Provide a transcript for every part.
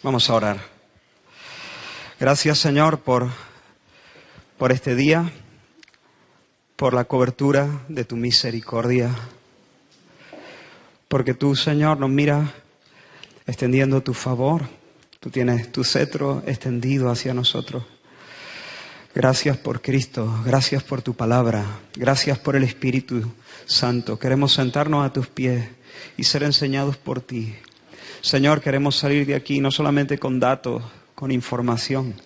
Vamos a orar. Gracias, Señor, por este día, por la cobertura de tu misericordia. Porque tú, Señor, nos miras extendiendo tu favor. Tú tienes tu cetro extendido hacia nosotros. Gracias por Cristo, gracias por tu palabra, gracias por el Espíritu Santo. Queremos sentarnos a tus pies y ser enseñados por ti. Señor, queremos salir de aquí no solamente con datos, con información.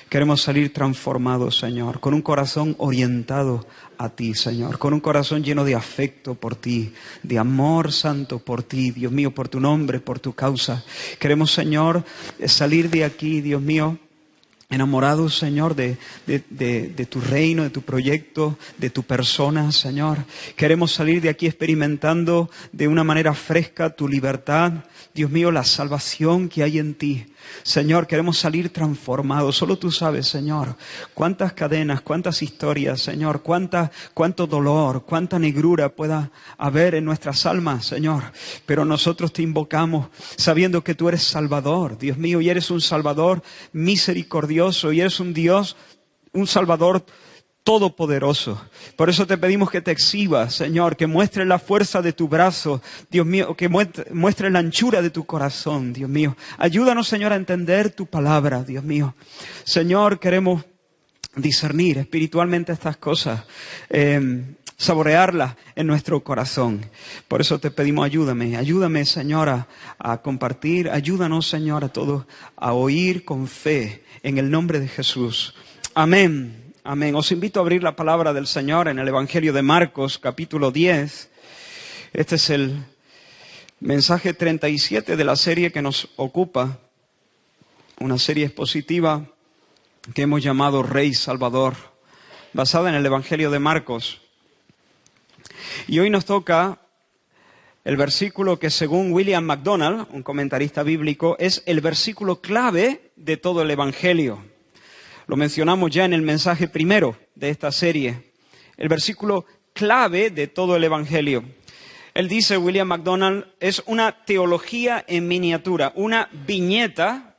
Queremos salir transformados, Señor, con un corazón orientado a ti, Señor, con un corazón lleno de afecto por ti, de amor santo por ti, Dios mío, por tu nombre, por tu causa. Queremos, Señor, salir de aquí, Dios mío, enamorados, Señor, de tu reino, de tu proyecto, de tu persona, Señor. Queremos salir de aquí experimentando de una manera fresca tu libertad, Dios mío, la salvación que hay en ti. Señor, queremos salir transformados. Solo tú sabes, Señor, cuántas cadenas, cuántas historias, Señor, cuánto dolor, cuánta negrura pueda haber en nuestras almas, Señor. Pero nosotros te invocamos sabiendo que tú eres Salvador, Dios mío, y eres un Salvador misericordioso, y eres un Dios, un Salvador todopoderoso. Por eso te pedimos que te exhibas, Señor, que muestres la fuerza de tu brazo, Dios mío, que muestres la anchura de tu corazón, Dios mío. Ayúdanos, Señor, a entender tu palabra, Dios mío. Señor, queremos discernir espiritualmente estas cosas, saborearlas en nuestro corazón. Por eso te pedimos, ayúdame, Señor, a compartir. Ayúdanos, Señor, a todos a oír con fe en el nombre de Jesús. Amén. Amén. Os invito a abrir la palabra del Señor en el Evangelio de Marcos, capítulo 10. Este es el mensaje 37 de la serie que nos ocupa, una serie expositiva que hemos llamado Rey Salvador, basada en el Evangelio de Marcos. Y hoy nos toca el versículo que, según William MacDonald, un comentarista bíblico, es el versículo clave de todo el Evangelio. Lo mencionamos ya en el mensaje primero de esta serie. El versículo clave de todo el Evangelio. Él dice, William MacDonald, es una teología en miniatura, una viñeta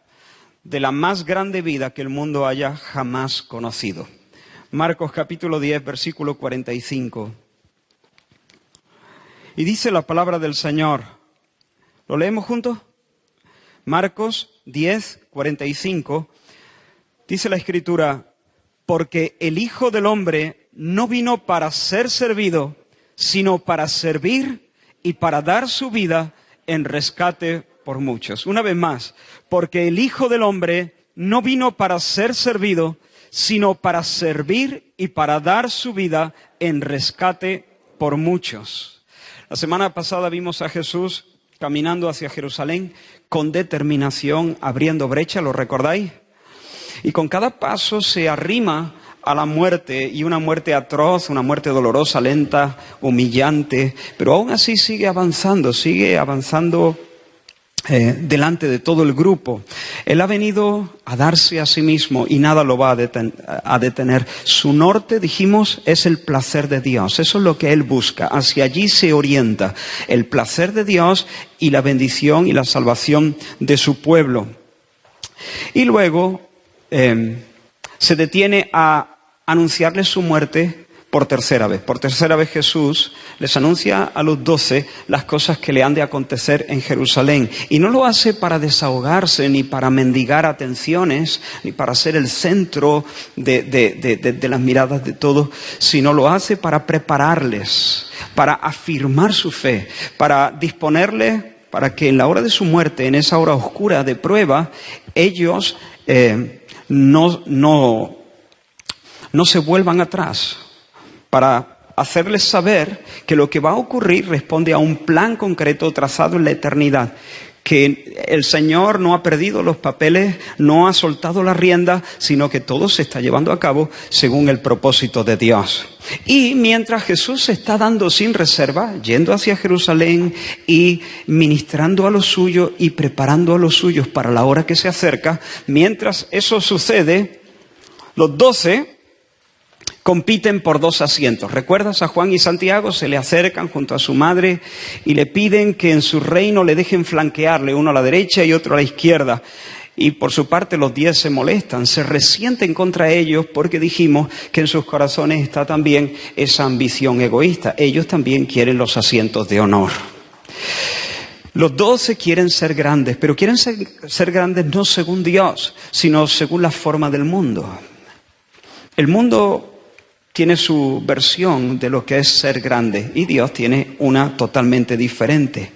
de la más grande vida que el mundo haya jamás conocido. Marcos capítulo 10, versículo 45. Y dice la palabra del Señor. ¿Lo leemos juntos? Marcos 10, 45. Dice la Escritura, porque el Hijo del Hombre no vino para ser servido, sino para servir y para dar su vida en rescate por muchos. Una vez más, porque el Hijo del Hombre no vino para ser servido, sino para servir y para dar su vida en rescate por muchos. La semana pasada vimos a Jesús caminando hacia Jerusalén con determinación, abriendo brecha, ¿lo recordáis? Y con cada paso se arrima a la muerte, y una muerte atroz, una muerte dolorosa, lenta, humillante, pero aún así sigue avanzando delante de todo el grupo. Él ha venido a darse a sí mismo y nada lo va a detener. Su norte, dijimos, es el placer de Dios. Eso es lo que Él busca. Hacia allí se orienta el placer de Dios y la bendición y la salvación de su pueblo. Y luego se detiene a anunciarles su muerte por tercera vez. Por tercera vez Jesús les anuncia a los 12 las cosas que le han de acontecer en Jerusalén. Y no lo hace para desahogarse, ni para mendigar atenciones, ni para ser el centro de las miradas de todos, sino lo hace para prepararles, para afirmar su fe, para disponerles para que en la hora de su muerte, en esa hora oscura de prueba, ellos no se vuelvan atrás, para hacerles saber que lo que va a ocurrir responde a un plan concreto trazado en la eternidad, que el Señor no ha perdido los papeles, no ha soltado la rienda, sino que todo se está llevando a cabo según el propósito de Dios. Y mientras Jesús se está dando sin reserva, yendo hacia Jerusalén y ministrando a los suyos y preparando a los suyos para la hora que se acerca, mientras eso sucede, los 12 compiten por 2 asientos. ¿Recuerdas? A Juan y Santiago se le acercan junto a su madre y le piden que en su reino le dejen flanquearle, uno a la derecha y otro a la izquierda. Y por su parte los 10 se molestan, se resienten contra ellos porque dijimos que en sus corazones está también esa ambición egoísta. Ellos también quieren los asientos de honor. Los 12 quieren ser grandes, pero quieren ser grandes no según Dios, sino según la forma del mundo. El mundo tiene su versión de lo que es ser grande y Dios tiene una totalmente diferente.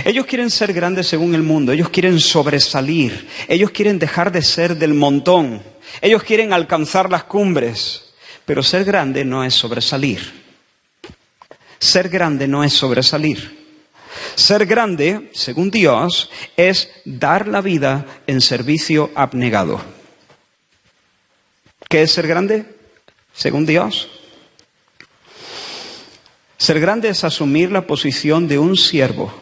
Ellos quieren ser grandes según el mundo, ellos quieren sobresalir, ellos quieren dejar de ser del montón, ellos quieren alcanzar las cumbres, pero ser grande no es sobresalir. Ser grande no es sobresalir. Ser grande, según Dios, es dar la vida en servicio abnegado. ¿Qué es ser grande? Según Dios. Ser grande es asumir la posición de un siervo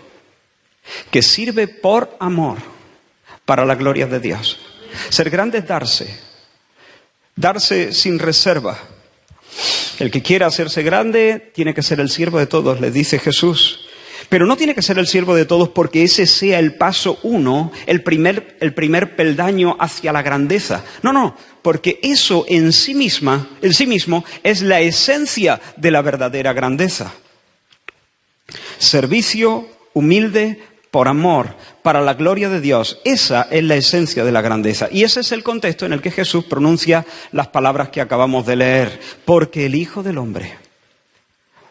que sirve por amor para la gloria de Dios. Ser grande es darse sin reserva. El que quiera hacerse grande tiene que ser el siervo de todos, les dice Jesús. Pero no tiene que ser el siervo de todos porque ese sea el paso 1, el primer peldaño hacia la grandeza. No, porque eso en sí mismo es la esencia de la verdadera grandeza. Servicio humilde por amor, para la gloria de Dios. Esa es la esencia de la grandeza. Y ese es el contexto en el que Jesús pronuncia las palabras que acabamos de leer. Porque el Hijo del Hombre,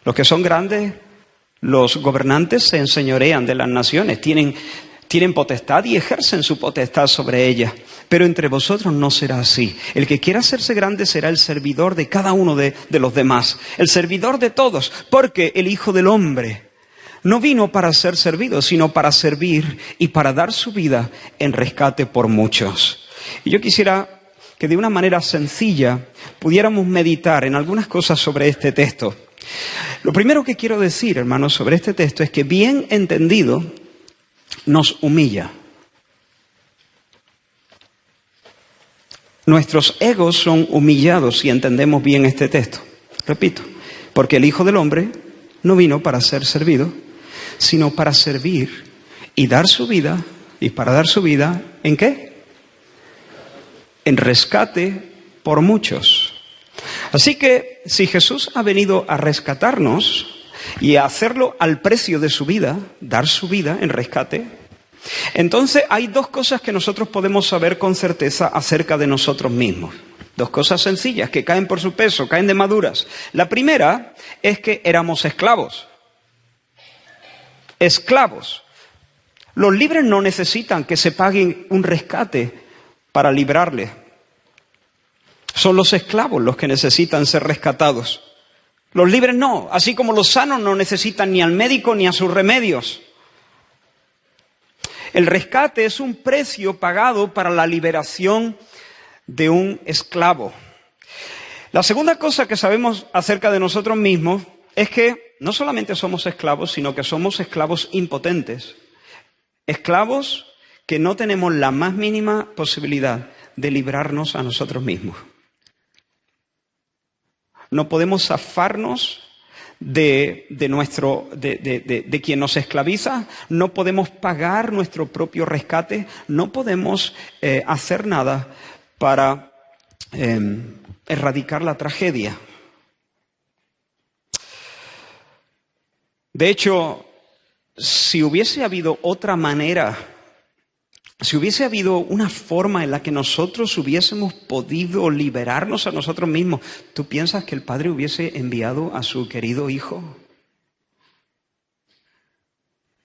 los que son grandes, los gobernantes se enseñorean de las naciones, tienen potestad y ejercen su potestad sobre ellas. Pero entre vosotros no será así. El que quiera hacerse grande será el servidor de cada uno de los demás. El servidor de todos, porque el Hijo del Hombre no vino para ser servido, sino para servir y para dar su vida en rescate por muchos. Y yo quisiera que de una manera sencilla pudiéramos meditar en algunas cosas sobre este texto. Lo primero que quiero decir, hermanos, sobre este texto es que bien entendido nos humilla. Nuestros egos son humillados si entendemos bien este texto. Repito, porque el Hijo del Hombre no vino para ser servido, sino para servir y dar su vida. ¿Y para dar su vida en qué? En rescate por muchos. Así que si Jesús ha venido a rescatarnos y a hacerlo al precio de su vida, dar su vida en rescate, entonces hay dos cosas que nosotros podemos saber con certeza acerca de nosotros mismos. Dos cosas sencillas que caen por su peso, caen de maduras. La primera es que éramos esclavos. Esclavos. Los libres no necesitan que se paguen un rescate para librarles. Son los esclavos los que necesitan ser rescatados. Los libres no, así como los sanos no necesitan ni al médico ni a sus remedios. El rescate es un precio pagado para la liberación de un esclavo. La segunda cosa que sabemos acerca de nosotros mismos es que no solamente somos esclavos, sino que somos esclavos impotentes. Esclavos que no tenemos la más mínima posibilidad de librarnos a nosotros mismos. No podemos zafarnos de quien nos esclaviza, no podemos pagar nuestro propio rescate, no podemos hacer nada para erradicar la tragedia. De hecho, si hubiese habido otra manera, si hubiese habido una forma en la que nosotros hubiésemos podido liberarnos a nosotros mismos, ¿tú piensas que el Padre hubiese enviado a su querido Hijo?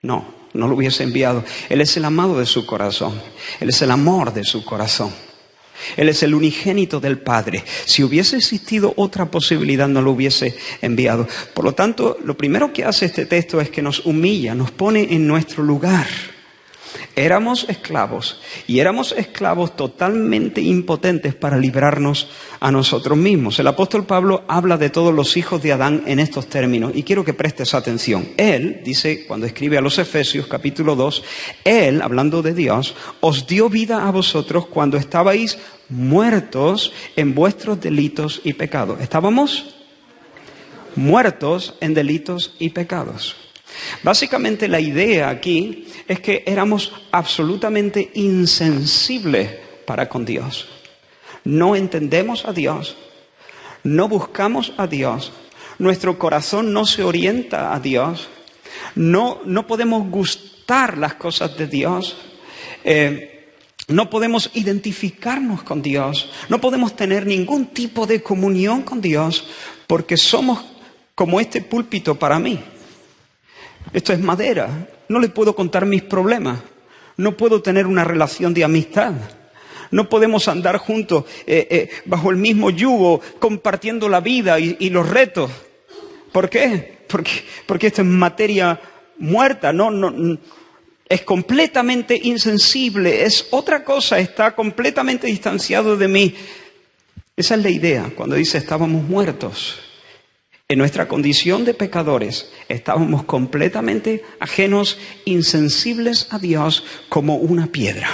No, no lo hubiese enviado. Él es el amado de su corazón. Él es el amor de su corazón. Él es el unigénito del Padre. Si hubiese existido otra posibilidad, no lo hubiese enviado. Por lo tanto, lo primero que hace este texto es que nos humilla, nos pone en nuestro lugar. Éramos esclavos, y éramos esclavos totalmente impotentes para librarnos a nosotros mismos. El apóstol Pablo habla de todos los hijos de Adán en estos términos, y quiero que prestes atención. Él, dice cuando escribe a los Efesios capítulo 2, Él, hablando de Dios, os dio vida a vosotros cuando estabais muertos en vuestros delitos y pecados. ¿Estábamos? Muertos en delitos y pecados. Básicamente la idea aquí es que éramos absolutamente insensibles para con Dios. No entendemos a Dios, no buscamos a Dios, nuestro corazón no se orienta a Dios, no podemos gustar las cosas de Dios, no podemos identificarnos con Dios, no podemos tener ningún tipo de comunión con Dios porque somos como este púlpito para mí. Esto es madera, no le puedo contar mis problemas, no puedo tener una relación de amistad. No podemos andar juntos bajo el mismo yugo, compartiendo la vida y los retos. ¿Por qué? Porque esto es materia muerta, es completamente insensible, es otra cosa, está completamente distanciado de mí. Esa es la idea cuando dice estábamos muertos. En nuestra condición de pecadores estábamos completamente ajenos, insensibles a Dios como una piedra.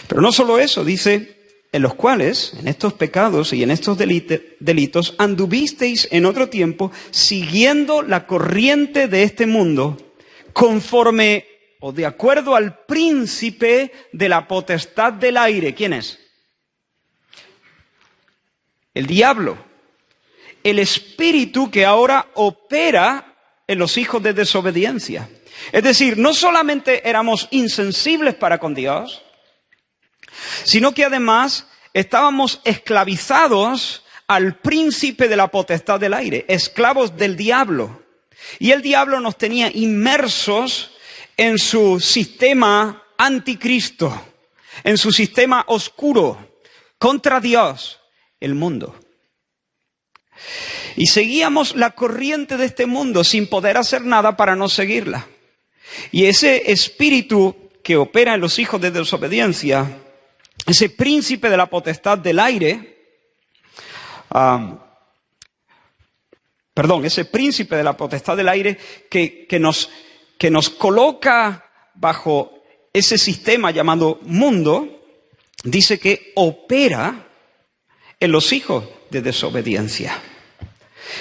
Pero no solo eso, dice, en los cuales, en estos pecados y en estos delitos, anduvisteis en otro tiempo siguiendo la corriente de este mundo, conforme o de acuerdo al príncipe de la potestad del aire. ¿Quién es? El diablo. El espíritu que ahora opera en los hijos de desobediencia. Es decir, no solamente éramos insensibles para con Dios, sino que además estábamos esclavizados al príncipe de la potestad del aire, esclavos del diablo. Y el diablo nos tenía inmersos en su sistema anticristo, en su sistema oscuro, contra Dios, el mundo. Y seguíamos la corriente de este mundo sin poder hacer nada para no seguirla. Y ese espíritu que opera en los hijos de desobediencia, ese príncipe de la potestad del aire, ese príncipe de la potestad del aire que nos coloca bajo ese sistema llamado mundo, dice que opera en los hijos de desobediencia.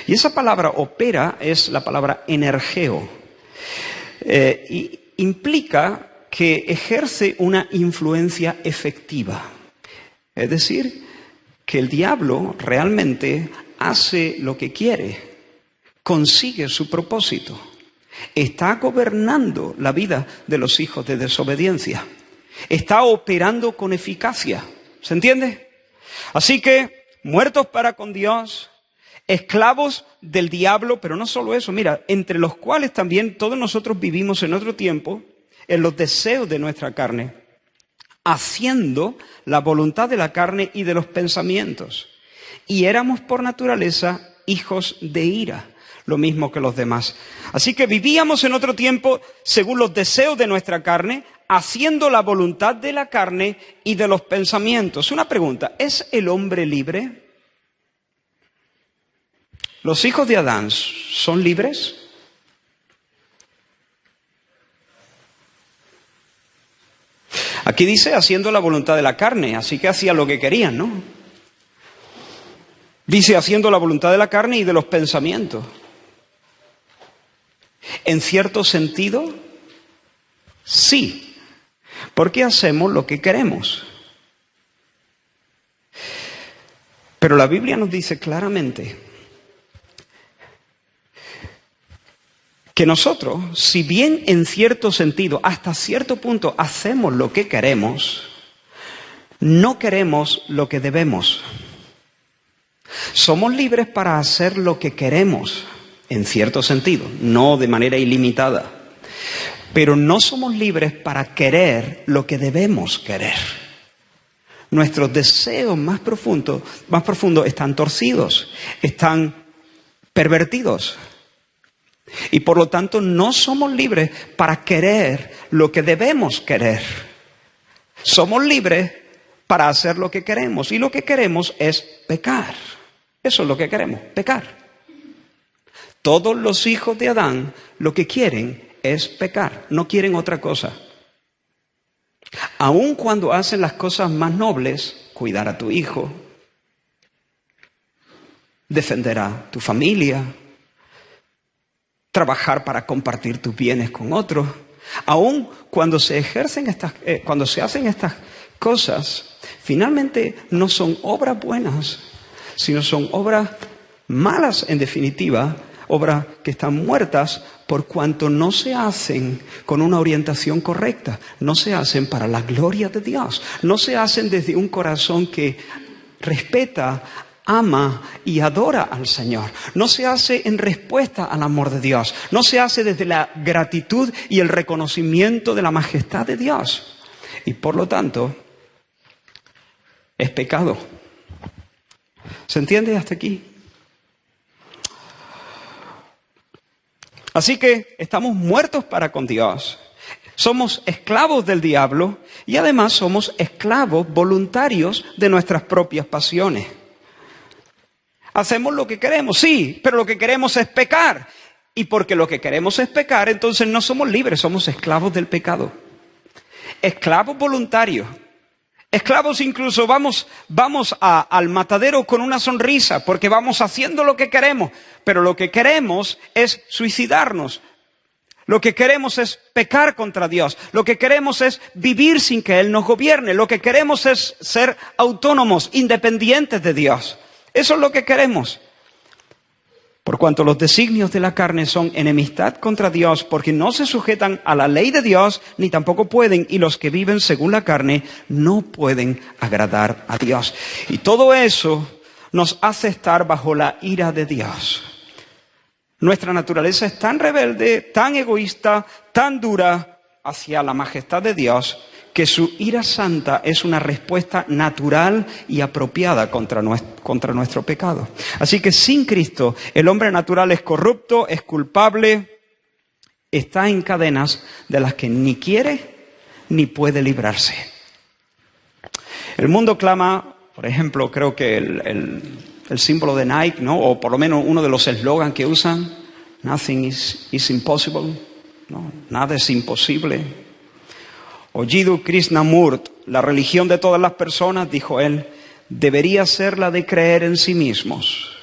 Y esa palabra opera es la palabra energeo. Y implica que ejerce una influencia efectiva. Es decir, que el diablo realmente hace lo que quiere, consigue su propósito, está gobernando la vida de los hijos de desobediencia, está operando con eficacia. ¿Se entiende? Así que, muertos para con Dios, esclavos del diablo, pero no solo eso, mira, entre los cuales también todos nosotros vivimos en otro tiempo, en los deseos de nuestra carne, haciendo la voluntad de la carne y de los pensamientos. Y éramos por naturaleza hijos de ira, lo mismo que los demás. Así que vivíamos en otro tiempo según los deseos de nuestra carne, haciendo la voluntad de la carne y de los pensamientos. Una pregunta, ¿es el hombre libre? ¿Los hijos de Adán son libres? Aquí dice haciendo la voluntad de la carne, así que hacían lo que querían, ¿no? Dice haciendo la voluntad de la carne y de los pensamientos. En cierto sentido, sí, porque hacemos lo que queremos. Pero la Biblia nos dice claramente que nosotros, si bien en cierto sentido, hasta cierto punto, hacemos lo que queremos, no queremos lo que debemos. Somos libres para hacer lo que queremos, en cierto sentido, no de manera ilimitada. Pero no somos libres para querer lo que debemos querer. Nuestros deseos más profundos están torcidos, están pervertidos. Y por lo tanto no somos libres para querer lo que debemos querer. Somos libres para hacer lo que queremos. Y lo que queremos es pecar. Eso es lo que queremos, pecar. Todos los hijos de Adán lo que quieren es pecar. No quieren otra cosa. Aun cuando hacen las cosas más nobles, cuidar a tu hijo, defender a tu familia, trabajar para compartir tus bienes con otros. Aún cuando se hacen estas cosas, finalmente no son obras buenas, sino son obras malas en definitiva, obras que están muertas por cuanto no se hacen con una orientación correcta, no se hacen para la gloria de Dios, no se hacen desde un corazón que respeta, ama y adora al Señor. No se hace en respuesta al amor de Dios. No se hace desde la gratitud y el reconocimiento de la majestad de Dios. Y por lo tanto, es pecado. ¿Se entiende hasta aquí? Así que estamos muertos para con Dios. Somos esclavos del diablo y además somos esclavos voluntarios de nuestras propias pasiones. Hacemos lo que queremos, sí, pero lo que queremos es pecar. Y porque lo que queremos es pecar, entonces no somos libres, somos esclavos del pecado. Esclavos voluntarios. Esclavos incluso vamos al matadero con una sonrisa porque vamos haciendo lo que queremos. Pero lo que queremos es suicidarnos. Lo que queremos es pecar contra Dios. Lo que queremos es vivir sin que Él nos gobierne. Lo que queremos es ser autónomos, independientes de Dios. Eso es lo que queremos. Por cuanto los designios de la carne son enemistad contra Dios, porque no se sujetan a la ley de Dios, ni tampoco pueden, y los que viven según la carne no pueden agradar a Dios. Y todo eso nos hace estar bajo la ira de Dios. Nuestra naturaleza es tan rebelde, tan egoísta, tan dura hacia la majestad de Dios, que su ira santa es una respuesta natural y apropiada contra nuestro pecado. Así que sin Cristo, el hombre natural es corrupto, es culpable, está en cadenas de las que ni quiere ni puede librarse. El mundo clama, por ejemplo, creo que el símbolo de Nike, ¿no? O por lo menos uno de los eslogans que usan, "Nothing is impossible", ¿no? Nada es imposible. O Jiddu Krishnamurti, la religión de todas las personas, dijo él, debería ser la de creer en sí mismos.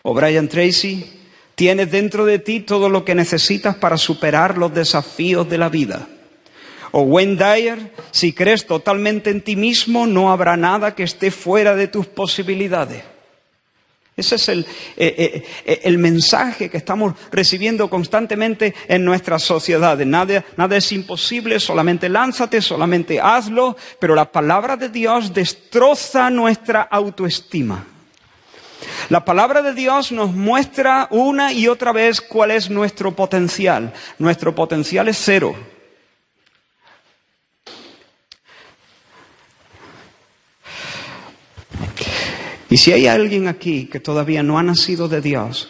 O Brian Tracy, tienes dentro de ti todo lo que necesitas para superar los desafíos de la vida. O Wayne Dyer, si crees totalmente en ti mismo, no habrá nada que esté fuera de tus posibilidades. Ese es el mensaje que estamos recibiendo constantemente en nuestras sociedades. Nada es imposible, solamente lánzate, solamente hazlo. Pero la palabra de Dios destroza nuestra autoestima. La palabra de Dios nos muestra una y otra vez cuál es nuestro potencial. Nuestro potencial es cero. Y si hay alguien aquí que todavía no ha nacido de Dios,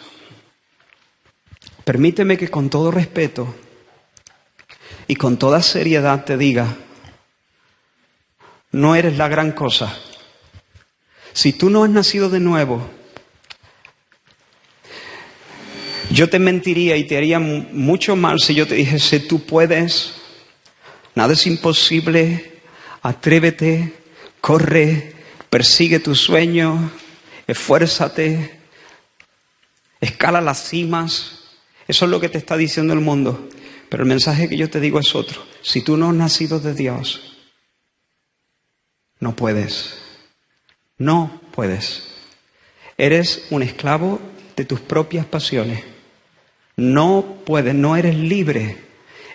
permíteme que con todo respeto y con toda seriedad te diga, no eres la gran cosa. Si tú no has nacido de nuevo, yo te mentiría y te haría mucho mal si yo te dijese, tú puedes, nada es imposible, atrévete, corre, persigue tu sueño, esfuérzate, escala las cimas. Eso es lo que te está diciendo el mundo. Pero el mensaje que yo te digo es otro. Si tú no has nacido de Dios, no puedes. No puedes. Eres un esclavo de tus propias pasiones. No puedes, no eres libre.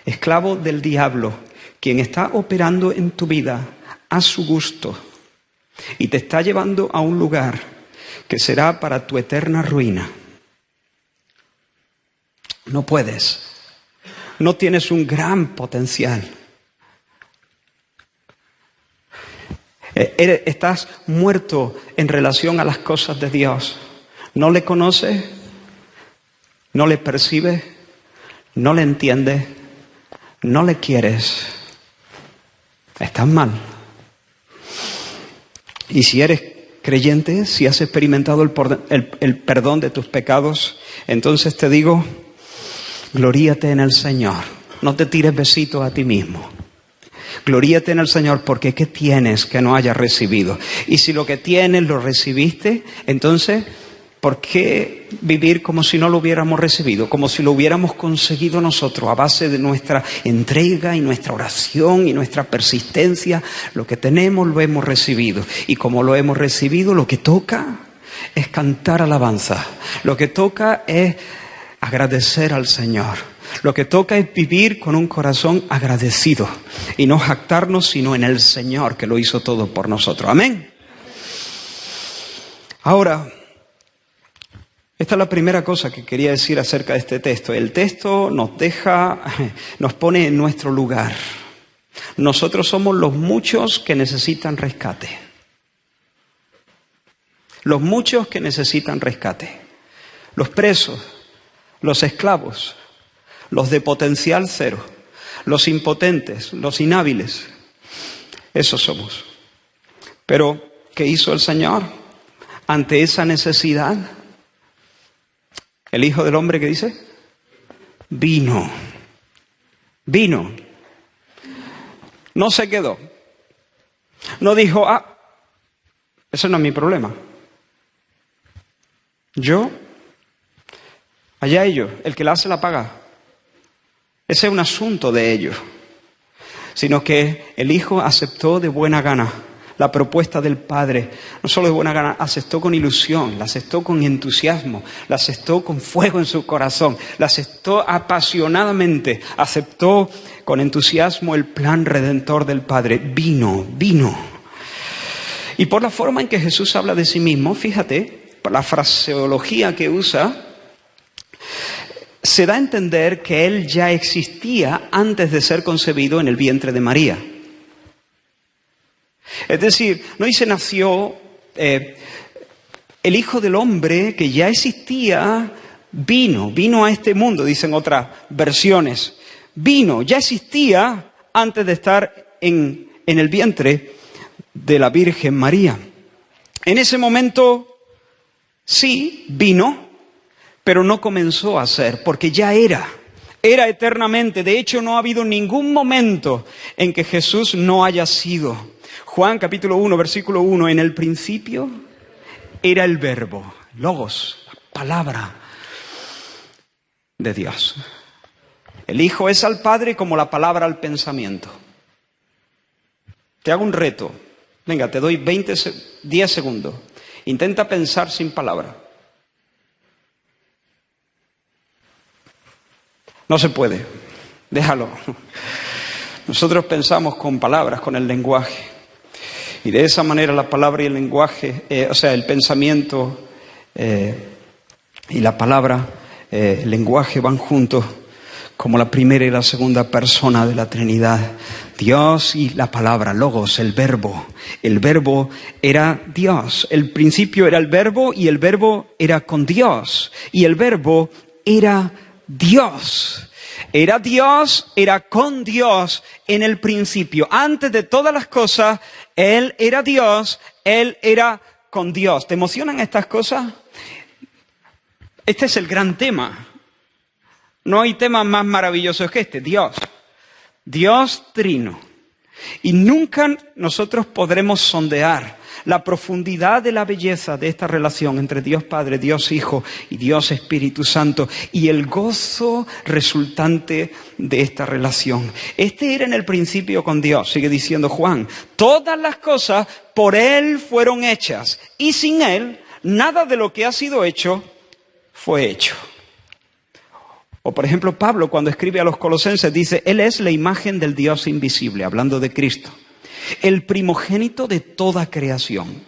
Esclavo del diablo, quien está operando en tu vida a su gusto. Y te está llevando a un lugar que será para tu eterna ruina. No puedes. No tienes un gran potencial. Estás muerto en relación a las cosas de Dios. No le conoces, no le percibes, no le entiendes, no le quieres. Estás mal. Y si eres creyente, si has experimentado el perdón de tus pecados, entonces te digo, gloríate en el Señor. No te tires besitos a ti mismo. Gloríate en el Señor, porque ¿qué tienes que no hayas recibido? Y si lo que tienes lo recibiste, entonces ¿Por qué vivir como si no lo hubiéramos recibido? Como si lo hubiéramos conseguido nosotros a base de nuestra entrega y nuestra oración y nuestra persistencia. Lo que tenemos lo hemos recibido. Y como lo hemos recibido, lo que toca es cantar alabanza. Lo que toca es agradecer al Señor. Lo que toca es vivir con un corazón agradecido. Y no jactarnos sino en el Señor que lo hizo todo por nosotros. Amén. Ahora, esta es la primera cosa que quería decir acerca de este texto. El texto nos pone en nuestro lugar. Nosotros somos los muchos que necesitan rescate. Los muchos que necesitan rescate. Los presos, los esclavos, los de potencial cero, los impotentes, los inhábiles. Esos somos. Pero, ¿qué hizo el Señor ante esa necesidad? El Hijo del Hombre, ¿qué dice? Vino. No se quedó. No dijo, eso no es mi problema. Yo, allá ellos, el que la hace la paga. Ese es un asunto de ellos. Sino que el Hijo aceptó de buena gana la propuesta del Padre. No solo de buena gana, aceptó con ilusión, la aceptó con entusiasmo, la aceptó con fuego en su corazón, la aceptó apasionadamente, aceptó con entusiasmo el plan redentor del Padre. Vino. Y por la forma en que Jesús habla de sí mismo, fíjate, por la fraseología que usa, se da a entender que Él ya existía antes de ser concebido en el vientre de María. Es decir, no dice nació el Hijo del Hombre que ya existía, vino a este mundo, dicen otras versiones. Ya existía antes de estar en el vientre de la Virgen María. En ese momento, sí, vino, pero no comenzó a ser, porque ya era eternamente. De hecho, no ha habido ningún momento en que Jesús no haya sido. Juan capítulo 1, versículo 1, en el principio era el verbo, logos, la palabra de Dios. El Hijo es al Padre como la palabra al pensamiento. Te hago un reto. Venga, te doy 10 segundos. Intenta pensar sin palabra. No se puede. Déjalo. Nosotros pensamos con palabras, con el lenguaje. Y de esa manera la palabra y el lenguaje, el pensamiento y la palabra, el lenguaje van juntos como la primera y la segunda persona de la Trinidad. Dios y la palabra, logos, el verbo. El verbo era Dios. El principio era el verbo y el verbo era con Dios. Y el verbo era Dios. Era Dios, era con Dios en el principio. Antes de todas las cosas, Él era Dios, Él era con Dios. ¿Te emocionan estas cosas? Este es el gran tema. No hay tema más maravilloso que este. Dios trino. Y nunca nosotros podremos sondear la profundidad de la belleza de esta relación entre Dios Padre, Dios Hijo y Dios Espíritu Santo y el gozo resultante de esta relación. Este era en el principio con Dios, sigue diciendo Juan. Todas las cosas por Él fueron hechas y sin Él nada de lo que ha sido hecho fue hecho. O por ejemplo Pablo cuando escribe a los Colosenses dice, Él es la imagen del Dios invisible, hablando de Cristo. El primogénito de toda creación.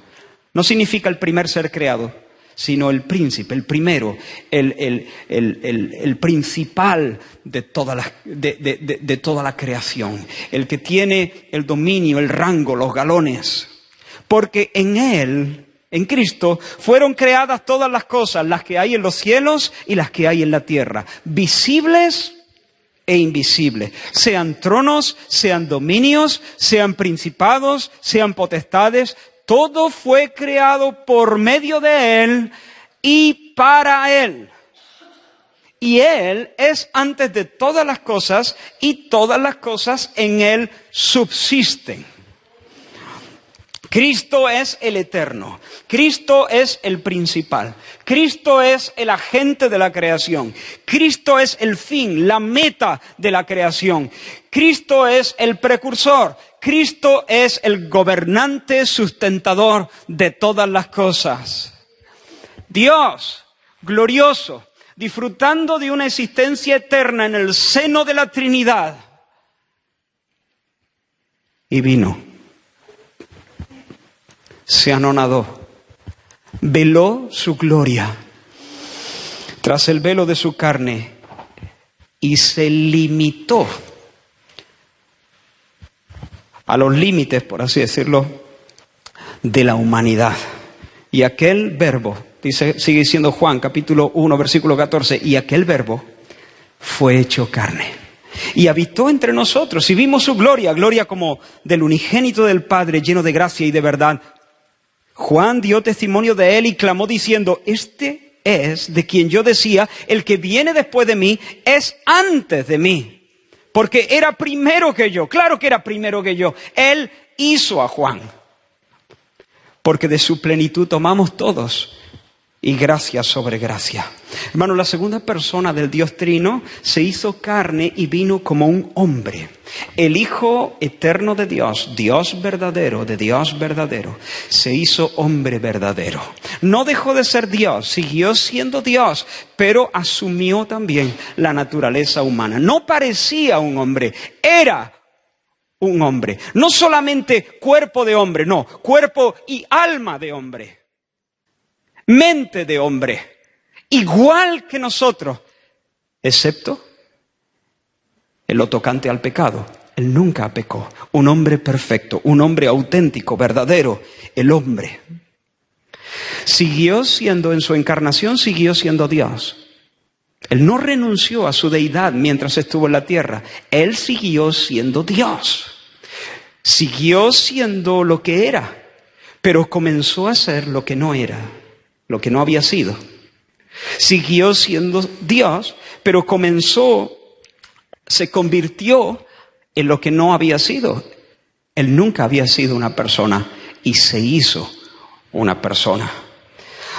No significa el primer ser creado, sino el príncipe, el primero, el principal de toda la creación. El que tiene el dominio, el rango, los galones. Porque en Él, en Cristo, fueron creadas todas las cosas, las que hay en los cielos y las que hay en la tierra, visibles e invisible, sean tronos, sean dominios, sean principados, sean potestades, todo fue creado por medio de Él y para Él. Y Él es antes de todas las cosas y todas las cosas en Él subsisten. Cristo es el eterno. Cristo es el principal. Cristo es el agente de la creación. Cristo es el fin, la meta de la creación. Cristo es el precursor. Cristo es el gobernante sustentador de todas las cosas. Dios, glorioso, disfrutando de una existencia eterna en el seno de la Trinidad. Y vino. Se anonadó, veló su gloria tras el velo de su carne y se limitó a los límites, por así decirlo, de la humanidad. Y aquel verbo, sigue diciendo Juan capítulo 1, versículo 14, y aquel verbo fue hecho carne. Y habitó entre nosotros y vimos su gloria, gloria como del unigénito del Padre, lleno de gracia y de verdad. Juan dio testimonio de él y clamó diciendo, este es de quien yo decía, el que viene después de mí es antes de mí, porque era primero que yo. Claro que era primero que yo. Él hizo a Juan, porque de su plenitud tomamos todos y gracia sobre gracia. Hermano, la segunda persona del Dios Trino se hizo carne y vino como un hombre. El Hijo eterno de Dios, Dios verdadero, de Dios verdadero, se hizo hombre verdadero. No dejó de ser Dios, siguió siendo Dios, pero asumió también la naturaleza humana. No parecía un hombre, era un hombre. No solamente cuerpo de hombre, no, cuerpo y alma de hombre. Mente de hombre, igual que nosotros, excepto en lo tocante al pecado. Él nunca pecó. Un hombre perfecto, un hombre auténtico, verdadero, el hombre. Siguió siendo, en su encarnación, siguió siendo Dios. Él no renunció a su deidad mientras estuvo en la tierra. Él siguió siendo Dios. Siguió siendo lo que era, pero comenzó a ser lo que no era, lo que no había sido. Siguió siendo Dios, pero se convirtió en lo que no había sido. Él nunca había sido una persona y se hizo una persona.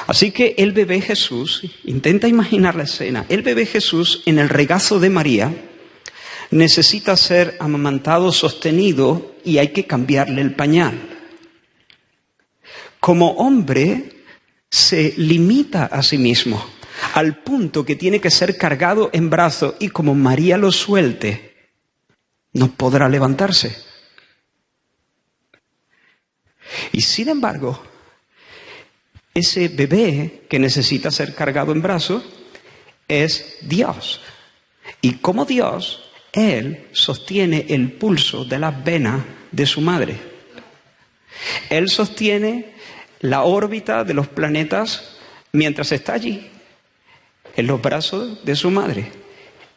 Así que el bebé Jesús, intenta imaginar la escena, el bebé Jesús en el regazo de María necesita ser amamantado, sostenido y hay que cambiarle el pañal. Como hombre se limita a sí mismo al punto que tiene que ser cargado en brazos y como María lo suelte, no podrá levantarse. Y sin embargo, ese bebé que necesita ser cargado en brazos es Dios. Y como Dios, Él sostiene el pulso de las venas de su madre. Él sostiene la órbita de los planetas mientras está allí, en los brazos de su madre.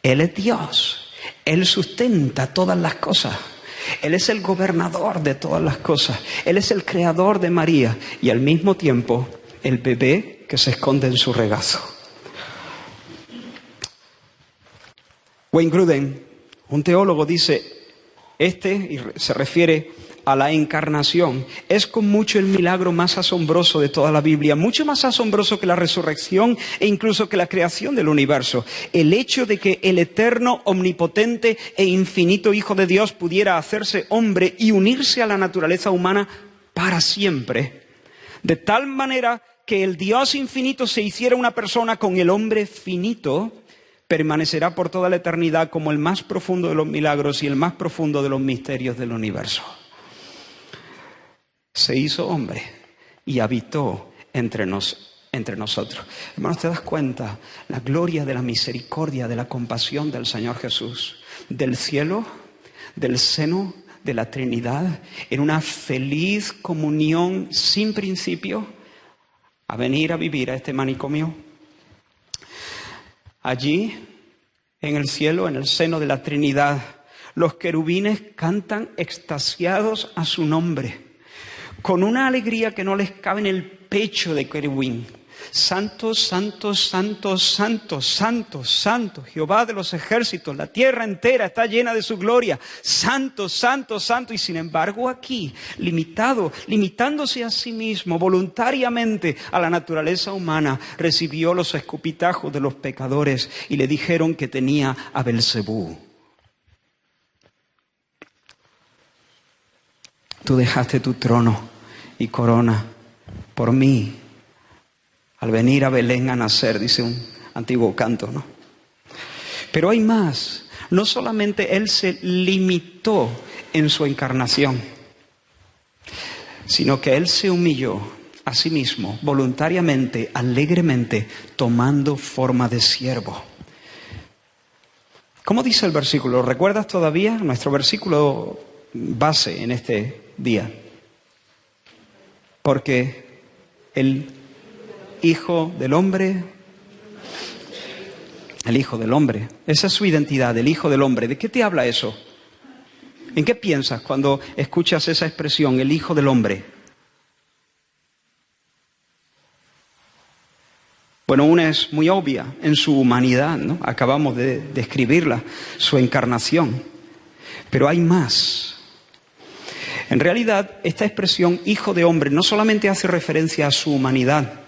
Él es Dios. Él sustenta todas las cosas. Él es el gobernador de todas las cosas. Él es el creador de María y al mismo tiempo el bebé que se esconde en su regazo. Wayne Grudem, un teólogo, dice, y se refiere a la encarnación, es con mucho el milagro más asombroso de toda la Biblia, mucho más asombroso que la resurrección e incluso que la creación del universo. El hecho de que el eterno, omnipotente e infinito Hijo de Dios pudiera hacerse hombre y unirse a la naturaleza humana para siempre, de tal manera que el Dios infinito se hiciera una persona con el hombre finito, permanecerá por toda la eternidad como el más profundo de los milagros y el más profundo de los misterios del universo. Se hizo hombre y habitó entre nosotros. Hermanos, ¿te das cuenta? La gloria de la misericordia, de la compasión del Señor Jesús. Del cielo, del seno de la Trinidad, en una feliz comunión sin principio, a venir a vivir a este manicomio. Allí, en el cielo, en el seno de la Trinidad, los querubines cantan extasiados a su nombre, con una alegría que no les cabe en el pecho de querubín. Santo, santo, santo, santo, santo, santo, Jehová de los ejércitos, la tierra entera está llena de su gloria. Santo, santo, santo. Y sin embargo aquí, limitándose a sí mismo voluntariamente a la naturaleza humana, recibió los escupitajos de los pecadores y le dijeron que tenía a Belcebú. Tú dejaste tu trono y corona por mí al venir a Belén a nacer, dice un antiguo canto, ¿no? Pero hay más. No solamente Él se limitó en su encarnación, sino que Él se humilló a sí mismo, voluntariamente, alegremente, tomando forma de siervo. ¿Cómo dice el versículo? ¿Recuerdas todavía nuestro versículo base en este día? Porque el Hijo del Hombre, esa es su identidad, el Hijo del Hombre. ¿De qué te habla eso? ¿En qué piensas cuando escuchas esa expresión, el Hijo del Hombre? Bueno, una es muy obvia, en su humanidad, ¿no? Acabamos de describirla, su encarnación. Pero hay más. En realidad, esta expresión Hijo de Hombre no solamente hace referencia a su humanidad,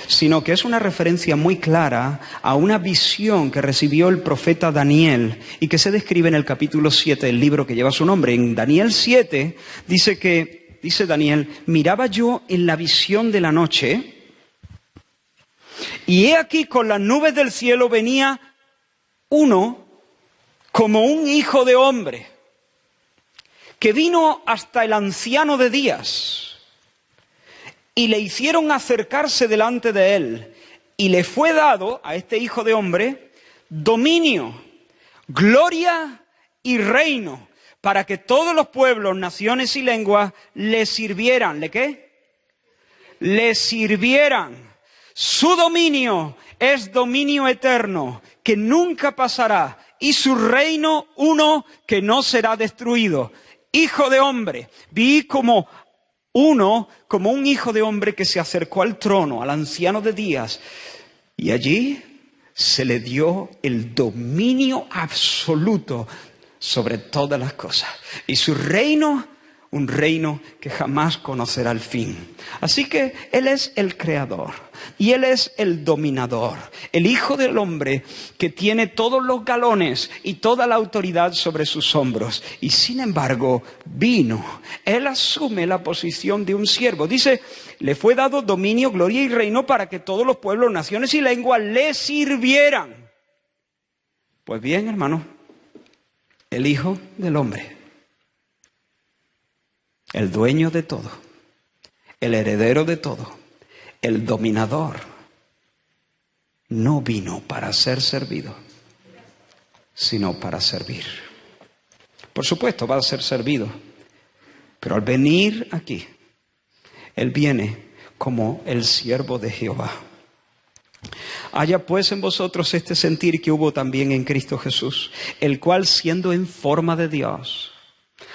sino que es una referencia muy clara a una visión que recibió el profeta Daniel y que se describe en el capítulo 7 del libro que lleva su nombre. En Daniel 7 dice Daniel, miraba yo en la visión de la noche y he aquí con las nubes del cielo venía uno como un hijo de hombre que vino hasta el anciano de días. Y le hicieron acercarse delante de él. Y le fue dado a este hijo de hombre dominio, gloria y reino, para que todos los pueblos, naciones y lenguas le sirvieran. ¿Le qué? Le sirvieran. Su dominio es dominio eterno, que nunca pasará. Y su reino uno que no será destruido. Hijo de hombre, vi como un hijo de hombre que se acercó al trono, al anciano de días, y allí se le dio el dominio absoluto sobre todas las cosas. Y su reino, un reino que jamás conocerá el fin. Así que Él es el creador y Él es el dominador, el Hijo del Hombre que tiene todos los galones y toda la autoridad sobre sus hombros. Y sin embargo, Él asume la posición de un siervo. Dice, le fue dado dominio, gloria y reino para que todos los pueblos, naciones y lenguas le sirvieran. Pues bien, hermano, el Hijo del Hombre, el dueño de todo, el heredero de todo, el dominador, no vino para ser servido, sino para servir. Por supuesto, va a ser servido, pero al venir aquí, Él viene como el siervo de Jehová. Haya pues en vosotros este sentir que hubo también en Cristo Jesús, el cual siendo en forma de Dios,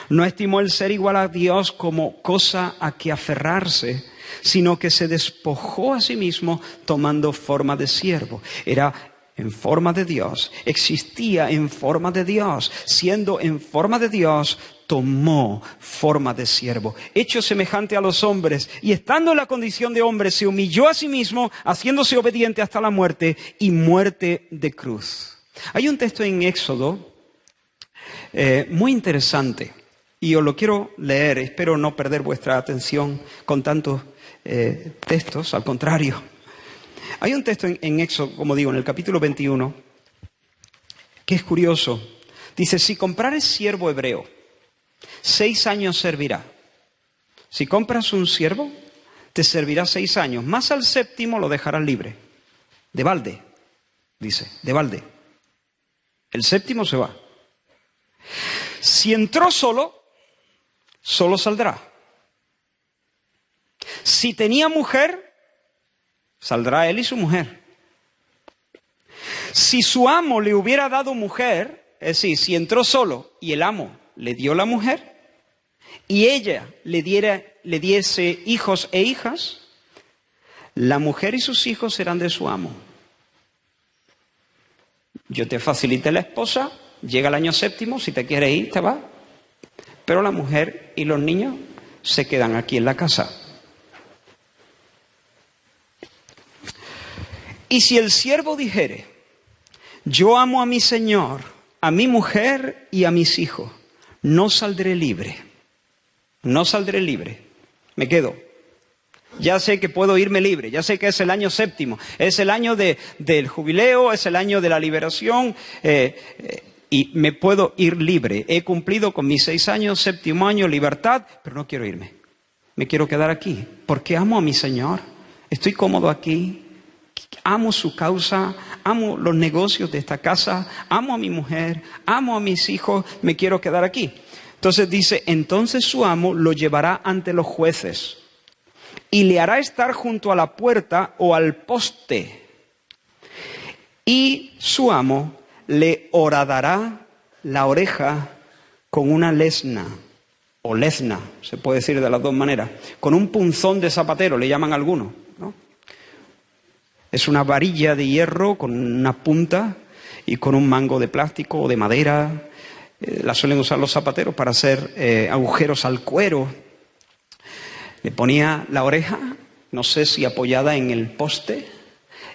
no estimó el ser igual a Dios como cosa a que aferrarse, sino que se despojó a sí mismo tomando forma de siervo. Era en forma de Dios, existía en forma de Dios, siendo en forma de Dios, tomó forma de siervo, hecho semejante a los hombres, y estando en la condición de hombre, se humilló a sí mismo, haciéndose obediente hasta la muerte y muerte de cruz. Hay un texto en Éxodo muy interesante. Y os lo quiero leer, espero no perder vuestra atención con tantos textos, al contrario. Hay un texto en Éxodo, como digo, en el capítulo 21, que es curioso. Dice, si comprares siervo hebreo, 6 años servirá. Si compras un siervo, te servirá 6 años. Más al 7º lo dejarás libre. De balde, dice, de balde. El 7º se va. Si entró solo saldrá. Si tenía mujer, saldrá él y su mujer. Si su amo le hubiera dado mujer, es decir, si entró solo y el amo le dio la mujer, y ella le diese hijos e hijas, La mujer y sus hijos serán de su amo. Yo te facilité la esposa, llega el año séptimo, si te quieres ir, te vas. Pero la mujer y los niños se quedan aquí en la casa. Y si el siervo dijere, yo amo a mi señor, a mi mujer y a mis hijos, no saldré libre. No saldré libre. Me quedo. Ya sé que puedo irme libre, ya sé que es el año séptimo, es el año del jubileo, es el año de la liberación, y me puedo ir libre. He cumplido con mis 6 años, séptimo año, libertad, pero no quiero irme. Me quiero quedar aquí, porque amo a mi Señor, estoy cómodo aquí, amo su causa, amo los negocios de esta casa, amo a mi mujer, amo a mis hijos, me quiero quedar aquí. Entonces dice, entonces su amo lo llevará ante los jueces y le hará estar junto a la puerta o al poste. Y su amo le horadará la oreja con una lesna, o lezna, se puede decir de las dos maneras, con un punzón de zapatero, le llaman algunos, ¿no? Es una varilla de hierro con una punta y con un mango de plástico o de madera. La suelen usar los zapateros para hacer agujeros al cuero. Le ponía la oreja, no sé si apoyada en el poste,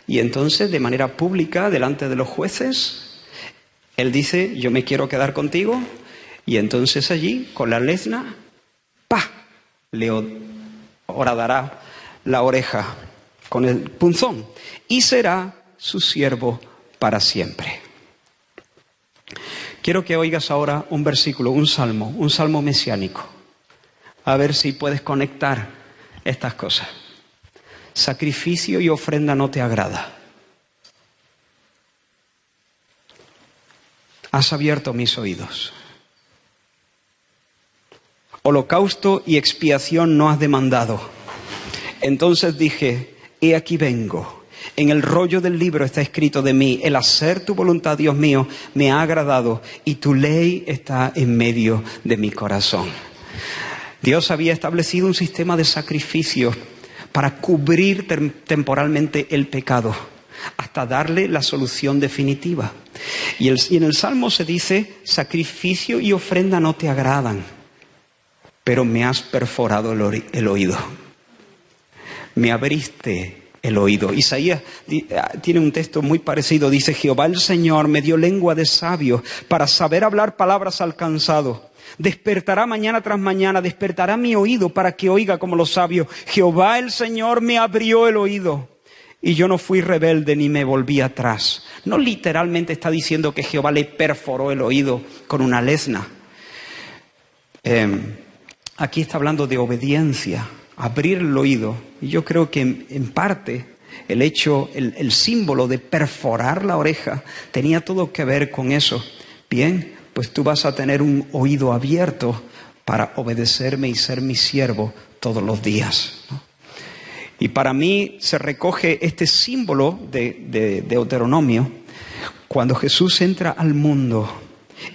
y entonces de manera pública, delante de los jueces, él dice, yo me quiero quedar contigo, y entonces allí, con la lezna, ¡pa!, le horadará la oreja con el punzón, y será su siervo para siempre. Quiero que oigas ahora un versículo, un salmo mesiánico. A ver si puedes conectar estas cosas. Sacrificio y ofrenda no te agrada. Has abierto mis oídos. Holocausto y expiación no has demandado. Entonces dije, he aquí vengo. En el rollo del libro está escrito de mí, el hacer tu voluntad, Dios mío, me ha agradado y tu ley está en medio de mi corazón. Dios había establecido un sistema de sacrificios para cubrir temporalmente el pecado, hasta darle la solución definitiva. Y en el Salmo se dice, sacrificio y ofrenda no te agradan, pero me has perforado el oído. Me abriste el oído. Isaías tiene un texto muy parecido. Dice, Jehová el Señor me dio lengua de sabio para saber hablar palabras al cansado. Despertará mañana tras mañana, despertará mi oído para que oiga como los sabios. Jehová el Señor me abrió el oído y yo no fui rebelde ni me volví atrás. No literalmente está diciendo que Jehová le perforó el oído con una lezna. Aquí está hablando de obediencia, abrir el oído. Y yo creo que en parte el símbolo de perforar la oreja tenía todo que ver con eso. Bien, pues tú vas a tener un oído abierto para obedecerme y ser mi siervo todos los días, ¿no? Y para mí se recoge este símbolo de Deuteronomio cuando Jesús entra al mundo.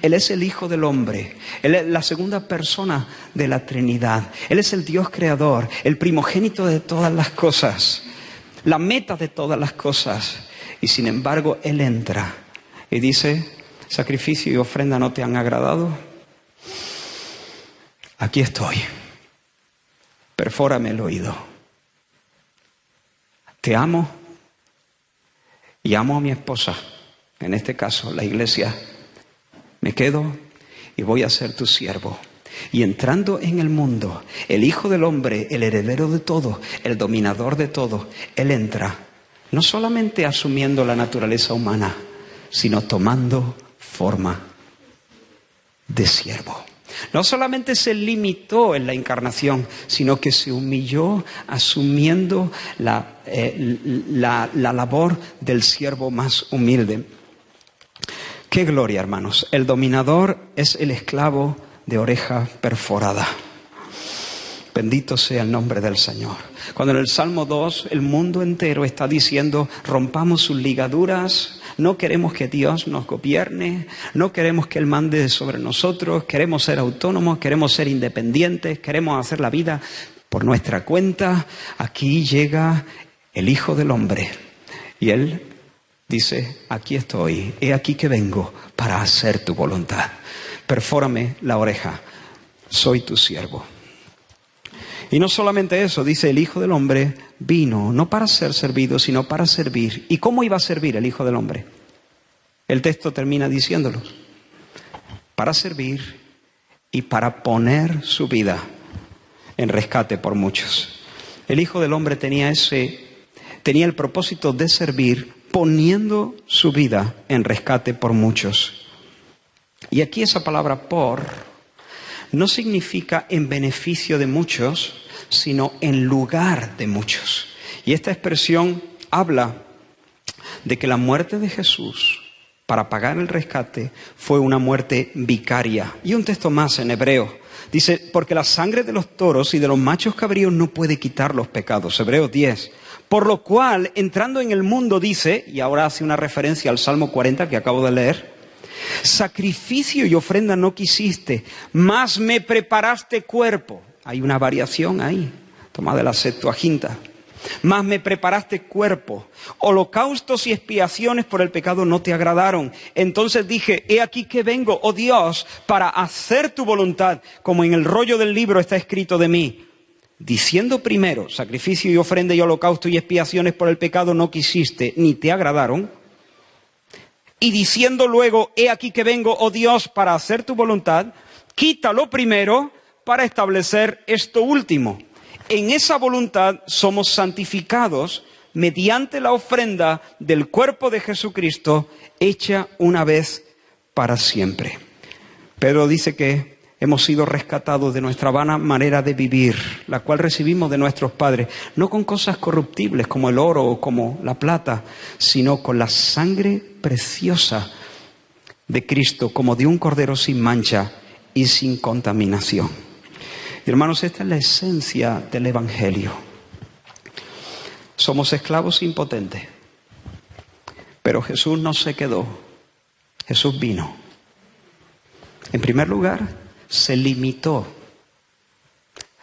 Él es el Hijo del Hombre, Él es la segunda persona de la Trinidad. Él es el Dios creador, el primogénito de todas las cosas, la meta de todas las cosas. Y sin embargo, Él entra y dice, sacrificio y ofrenda no te han agradado. Aquí estoy, perfórame el oído. Te amo y amo a mi esposa, en este caso la iglesia. Me quedo y voy a ser tu siervo. Y entrando en el mundo, el Hijo del Hombre, el heredero de todo, el dominador de todo, Él entra, no solamente asumiendo la naturaleza humana, sino tomando forma de siervo. No solamente se limitó en la encarnación, sino que se humilló asumiendo la labor del siervo más humilde. ¡Qué gloria, hermanos! El dominador es el esclavo de oreja perforada. Bendito sea el nombre del Señor. Cuando en el Salmo 2 el mundo entero está diciendo, rompamos sus ligaduras, no queremos que Dios nos gobierne, no queremos que Él mande sobre nosotros, queremos ser autónomos, queremos ser independientes, queremos hacer la vida por nuestra cuenta. Aquí llega el Hijo del Hombre. Y Él dice, aquí estoy, he aquí que vengo para hacer tu voluntad. Perfórame la oreja, soy tu siervo. Y no solamente eso, dice, el Hijo del Hombre vino no para ser servido, sino para servir. ¿Y cómo iba a servir el Hijo del Hombre? El texto termina diciéndolo. Para servir y para poner su vida en rescate por muchos. El Hijo del Hombre tenía el propósito de servir poniendo su vida en rescate por muchos. Y aquí esa palabra por no significa en beneficio de muchos, sino en lugar de muchos. Y esta expresión habla de que la muerte de Jesús para pagar el rescate fue una muerte vicaria. Y un texto más en hebreo. Dice, porque la sangre de los toros y de los machos cabríos no puede quitar los pecados. Hebreos 10. Por lo cual, entrando en el mundo, dice, y ahora hace una referencia al Salmo 40 que acabo de leer, sacrificio y ofrenda no quisiste, mas me preparaste cuerpo. Hay una variación ahí, tomada de la Septuaginta. Mas me preparaste cuerpo. Holocaustos y expiaciones por el pecado no te agradaron. Entonces dije, he aquí que vengo, oh Dios, para hacer tu voluntad, como en el rollo del libro está escrito de mí. Diciendo primero, sacrificio y ofrenda y holocausto y expiaciones por el pecado no quisiste, ni te agradaron. Y diciendo luego, he aquí que vengo, oh Dios, para hacer tu voluntad, quítalo primero para establecer esto último. En esa voluntad somos santificados mediante la ofrenda del cuerpo de Jesucristo hecha una vez para siempre. Pedro dice que hemos sido rescatados de nuestra vana manera de vivir, la cual recibimos de nuestros padres, no con cosas corruptibles como el oro o como la plata, sino con la sangre preciosa de Cristo, como de un cordero sin mancha y sin contaminación. Y hermanos, esta es la esencia del Evangelio. Somos esclavos impotentes, pero Jesús no se quedó, Jesús vino. En primer lugar, se limitó,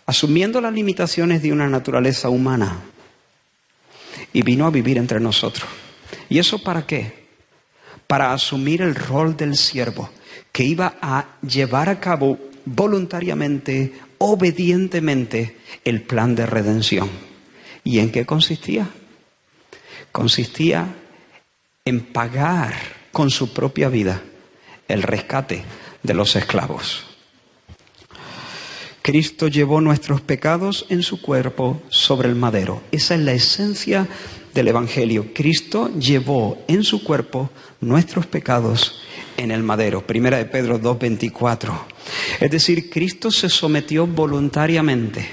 asumiendo las limitaciones de una naturaleza humana, y vino a vivir entre nosotros. ¿Y eso para qué? Para asumir el rol del siervo, que iba a llevar a cabo voluntariamente, obedientemente, el plan de redención. ¿Y en qué consistía? Consistía en pagar con su propia vida el rescate de los esclavos. Cristo llevó nuestros pecados en su cuerpo sobre el madero. Esa es la esencia del Evangelio. Cristo llevó en su cuerpo nuestros pecados en el madero. Primera de Pedro 2:24. Es decir, Cristo se sometió voluntariamente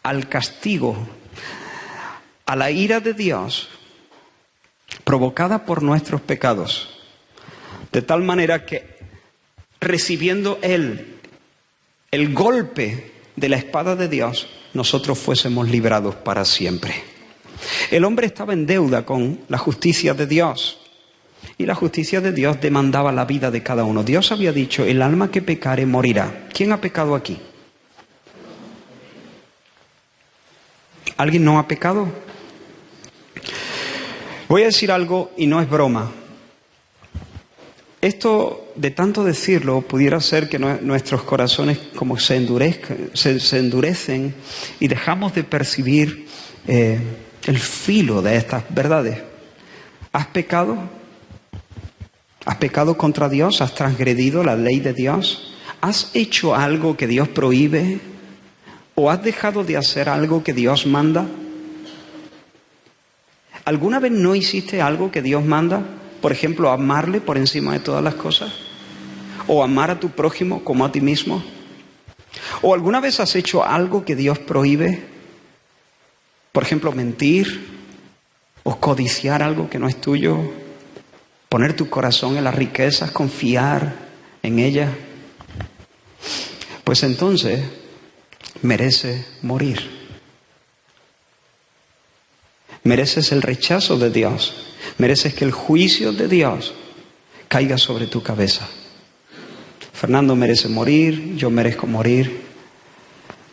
al castigo, a la ira de Dios provocada por nuestros pecados, de tal manera que recibiendo Él el golpe de la espada de Dios, nosotros fuésemos librados para siempre. El hombre estaba en deuda con la justicia de Dios. Y la justicia de Dios demandaba la vida de cada uno. Dios había dicho, el alma que pecare morirá. ¿Quién ha pecado aquí? ¿Alguien no ha pecado? Voy a decir algo y no es broma. Esto, de tanto decirlo, pudiera ser que nuestros corazones como se endurecen y dejamos de percibir el filo de estas verdades. ¿Has pecado? ¿Has pecado contra Dios? ¿Has transgredido la ley de Dios? ¿Has hecho algo que Dios prohíbe? ¿O has dejado de hacer algo que Dios manda? ¿Alguna vez no hiciste algo que Dios manda? Por ejemplo, amarle por encima de todas las cosas. ¿O amar a tu prójimo como a ti mismo? ¿O alguna vez has hecho algo que Dios prohíbe? Por ejemplo, mentir o codiciar algo que no es tuyo. Poner tu corazón en las riquezas, confiar en ellas. Pues entonces merece morir. Mereces el rechazo de Dios. Mereces que el juicio de Dios caiga sobre tu cabeza. Fernando merece morir, yo merezco morir,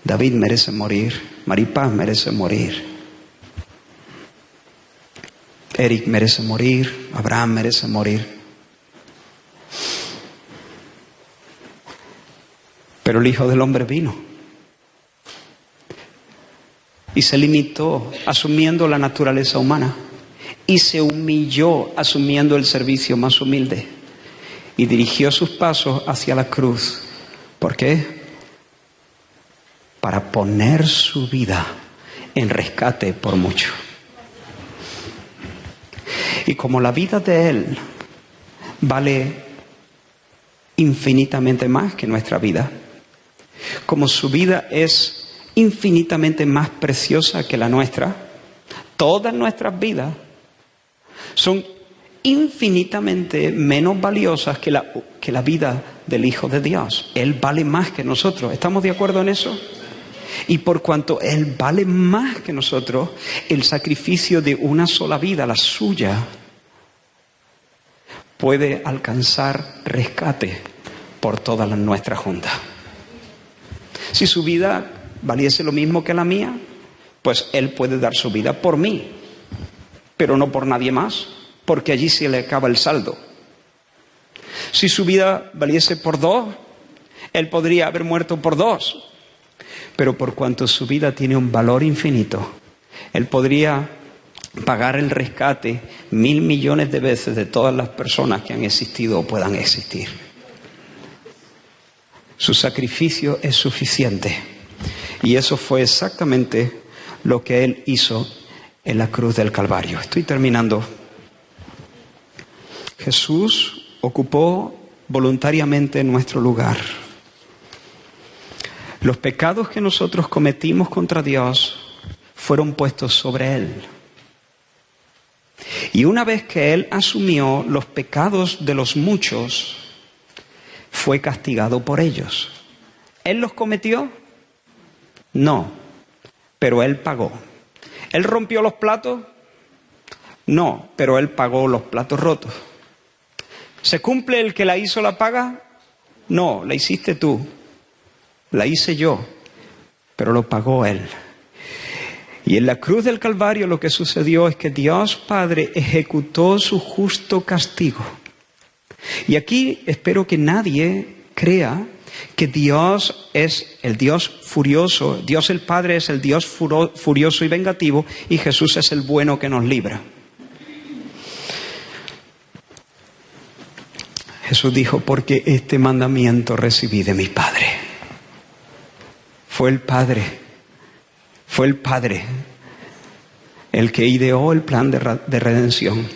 David merece morir, Maripaz merece morir. Eric merece morir, Abraham merece morir. Pero el Hijo del Hombre vino y se limitó asumiendo la naturaleza humana y se humilló asumiendo el servicio más humilde y dirigió sus pasos hacia la cruz. ¿Por qué? Para poner su vida en rescate por mucho. Y como la vida de Él vale infinitamente más que nuestra vida, como su vida es infinitamente más preciosa que la nuestra, todas nuestras vidas son infinitamente menos valiosas que la vida del Hijo de Dios. Él vale más que nosotros. ¿Estamos de acuerdo en eso? Y por cuanto Él vale más que nosotros, el sacrificio de una sola vida, la suya, puede alcanzar rescate por todas las nuestras juntas. Si su vida valiese lo mismo que la mía, pues Él puede dar su vida por mí, pero no por nadie más, porque allí se le acaba el saldo. Si su vida valiese por 2, Él podría haber muerto por 2. Pero por cuanto su vida tiene un valor infinito, Él podría pagar el rescate 1.000 millones de veces de todas las personas que han existido o puedan existir. Su sacrificio es suficiente. Y eso fue exactamente lo que Él hizo en la cruz del Calvario. Estoy terminando. Jesús ocupó voluntariamente nuestro lugar. Los pecados que nosotros cometimos contra Dios fueron puestos sobre Él. Y una vez que Él asumió los pecados de los muchos, fue castigado por ellos. ¿Él los cometió? No, pero Él pagó. ¿Él rompió los platos? No, pero Él pagó los platos rotos. ¿Se cumple el que la hizo la paga? No, la hiciste tú. La hice yo, pero lo pagó Él. Y en la cruz del Calvario lo que sucedió es que Dios Padre ejecutó su justo castigo. Y aquí espero que nadie crea que Dios es el Dios furioso, Dios el Padre es el Dios furioso y vengativo, y Jesús es el bueno que nos libra. Jesús dijo, porque este mandamiento recibí de mi Padre. Fue el Padre el que ideó el plan de redención,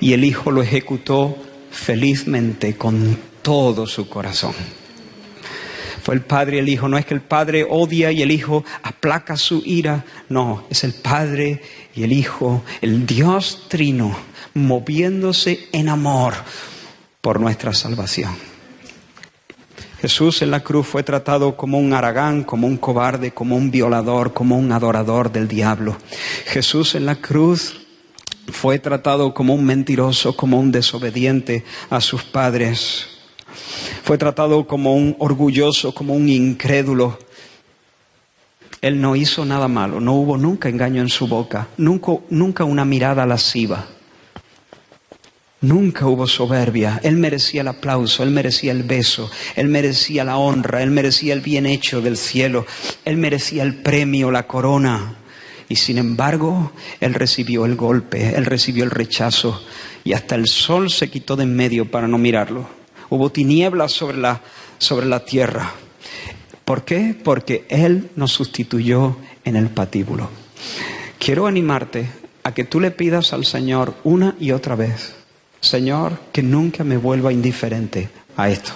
y el Hijo lo ejecutó felizmente con todo su corazón. Fue el Padre y el Hijo. No es que el Padre odia y el Hijo aplaca su ira. No, es el Padre y el Hijo, el Dios trino, moviéndose en amor por nuestra salvación. Jesús en la cruz fue tratado como un haragán, como un cobarde, como un violador, como un adorador del diablo. Jesús en la cruz fue tratado como un mentiroso, como un desobediente a sus padres. Fue tratado como un orgulloso, como un incrédulo. Él no hizo nada malo, no hubo nunca engaño en su boca, nunca una mirada lasciva. Nunca hubo soberbia. Él merecía el aplauso, Él merecía el beso, Él merecía la honra, Él merecía el bien hecho del cielo, Él merecía el premio, la corona. Y sin embargo, Él recibió el golpe, Él recibió el rechazo, y hasta el sol se quitó de en medio para no mirarlo. Hubo tinieblas sobre la tierra. ¿Por qué? Porque Él nos sustituyó en el patíbulo. Quiero animarte a que tú le pidas al Señor una y otra vez: Señor, que nunca me vuelva indiferente a esto.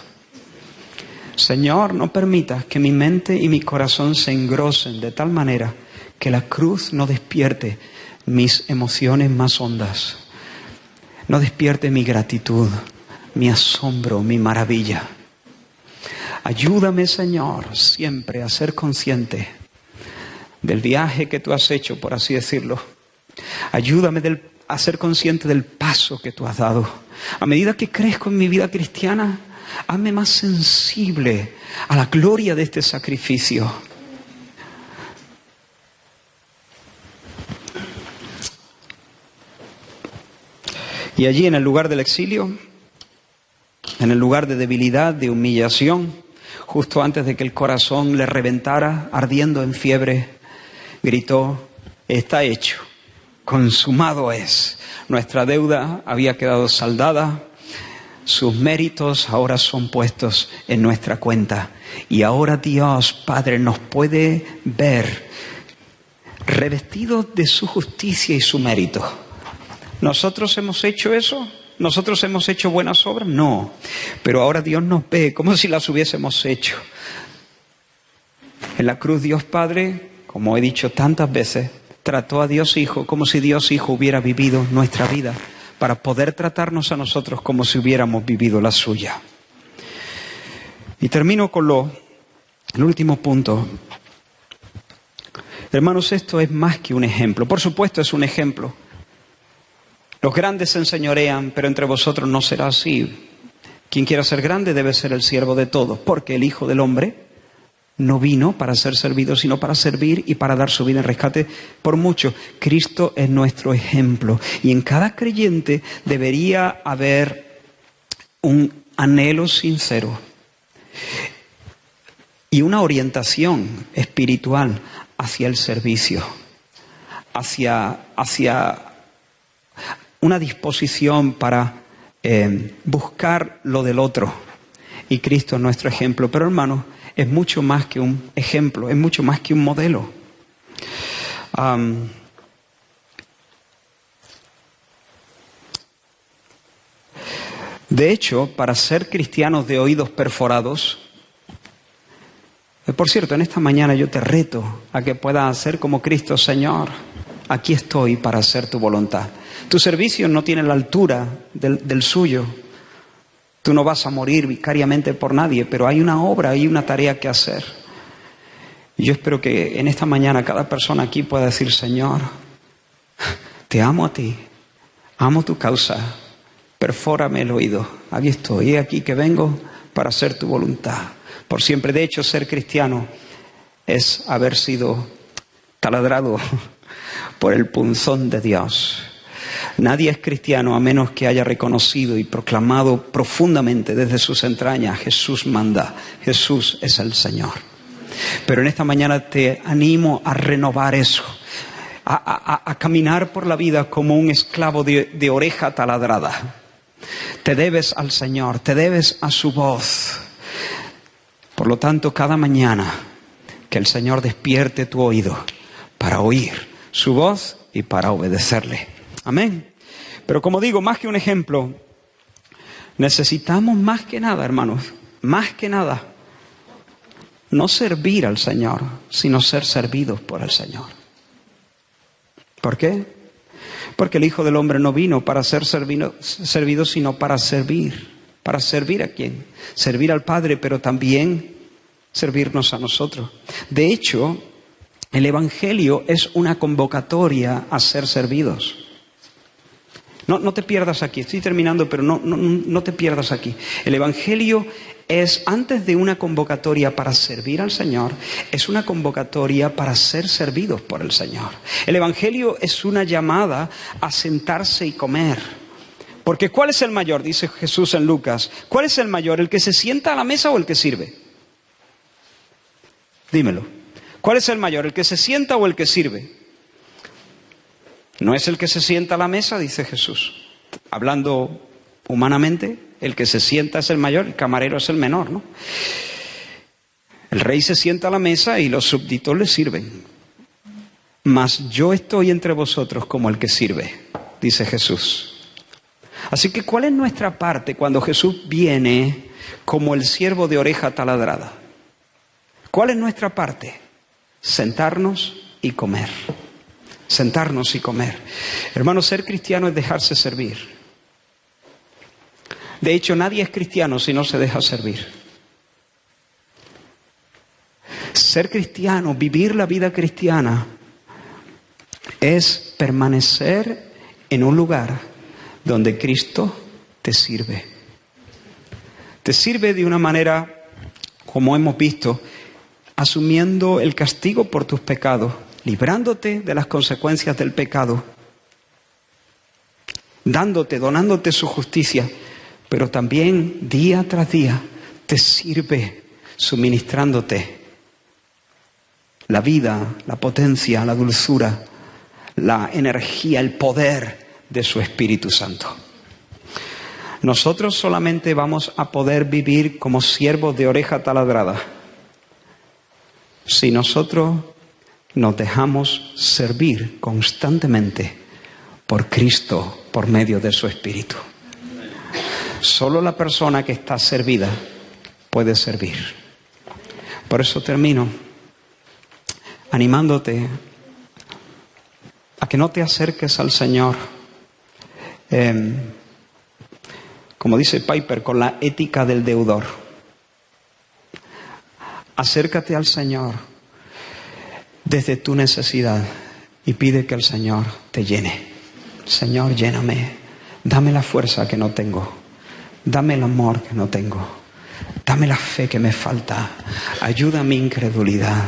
Señor, no permitas que mi mente y mi corazón se engrosen de tal manera que la cruz no despierte mis emociones más hondas, no despierte mi gratitud, mi asombro, mi maravilla. Ayúdame, Señor, siempre a ser consciente del viaje que tú has hecho, por así decirlo. Ayúdame a ser consciente del paso que tú has dado. A medida que crezco en mi vida cristiana, hazme más sensible a la gloria de este sacrificio. Y allí en el lugar del exilio, en el lugar de debilidad, de humillación, justo antes de que el corazón le reventara, ardiendo en fiebre, gritó: está hecho, consumado es. Nuestra deuda había quedado saldada, sus méritos ahora son puestos en nuestra cuenta. Y ahora Dios Padre nos puede ver revestidos de su justicia y su mérito. ¿Nosotros hemos hecho eso? ¿Nosotros hemos hecho buenas obras? No. Pero ahora Dios nos ve como si las hubiésemos hecho. En la cruz Dios Padre, como he dicho tantas veces, trató a Dios Hijo como si Dios Hijo hubiera vivido nuestra vida para poder tratarnos a nosotros como si hubiéramos vivido la suya. Y termino con el último punto. Hermanos, esto es más que un ejemplo. Por supuesto es un ejemplo. Los grandes se enseñorean, pero entre vosotros no será así. Quien quiera ser grande debe ser el siervo de todos, porque el Hijo del Hombre no vino para ser servido, sino para servir y para dar su vida en rescate por muchos. Cristo es nuestro ejemplo. Y en cada creyente debería haber un anhelo sincero y una orientación espiritual hacia el servicio, hacia una disposición para buscar lo del otro. Y Cristo es nuestro ejemplo. Pero hermanos, es mucho más que un ejemplo, es mucho más que un modelo. De hecho, para ser cristianos de oídos perforados, por cierto, en esta mañana yo te reto a que puedas hacer como Cristo: Señor, aquí estoy para hacer tu voluntad. Tu servicio no tiene la altura del suyo. Tú no vas a morir vicariamente por nadie, pero hay una obra, hay una tarea que hacer. Y yo espero que en esta mañana cada persona aquí pueda decir: Señor, te amo a ti, amo tu causa, perfórame el oído. Aquí estoy, he aquí que vengo para hacer tu voluntad. Por siempre. De hecho, ser cristiano es haber sido taladrado por el punzón de Dios. Nadie es cristiano a menos que haya reconocido y proclamado profundamente desde sus entrañas: Jesús manda, Jesús es el Señor. Pero en esta mañana te animo a renovar eso, a caminar por la vida como un esclavo de oreja taladrada. Te debes al Señor, te debes a su voz. Por lo tanto, cada mañana que el Señor despierte tu oído para oír su voz y para obedecerle. Amén. Pero como digo, más que un ejemplo, necesitamos más que nada, hermanos, más que nada, no servir al Señor, sino ser servidos por el Señor. ¿Por qué? Porque el Hijo del Hombre no vino para ser servido, sino para servir. ¿Para servir a quién? Servir al Padre, pero también servirnos a nosotros. De hecho, el Evangelio es una convocatoria a ser servidos. No te pierdas aquí, estoy terminando, pero no te pierdas aquí. El Evangelio es, antes de una convocatoria para servir al Señor, es una convocatoria para ser servidos por el Señor. El Evangelio es una llamada a sentarse y comer. Porque ¿cuál es el mayor? Dice Jesús en Lucas. ¿Cuál es el mayor? ¿El que se sienta a la mesa o el que sirve? Dímelo. ¿Cuál es el mayor? ¿El que se sienta o el que sirve? No es el que se sienta a la mesa, dice Jesús. Hablando humanamente, el que se sienta es el mayor, el camarero es el menor, ¿no? El rey se sienta a la mesa y los súbditos le sirven. Mas yo estoy entre vosotros como el que sirve, dice Jesús. Así que, ¿cuál es nuestra parte cuando Jesús viene como el siervo de oreja taladrada? ¿Cuál es nuestra parte? Sentarnos y comer. Sentarnos y comer. Hermanos, ser cristiano es dejarse servir. De hecho, nadie es cristiano si no se deja servir. Ser cristiano, vivir la vida cristiana, es permanecer en un lugar donde Cristo te sirve. Te sirve de una manera, como hemos visto, asumiendo el castigo por tus pecados, librándote de las consecuencias del pecado donándote su justicia, pero también día tras día te sirve suministrándote la vida, la potencia, la dulzura, la energía, el poder de su Espíritu Santo. Nosotros solamente vamos a poder vivir como siervos de oreja taladrada si nosotros nos dejamos servir constantemente por Cristo por medio de su Espíritu. Solo la persona que está servida puede servir. Por eso termino animándote a que no te acerques al Señor, como dice Piper, con la ética del deudor. Acércate al Señor desde tu necesidad y pide que el Señor te llene. Señor, lléname, dame la fuerza que no tengo, dame el amor que no tengo, dame la fe que me falta, ayuda a mi incredulidad.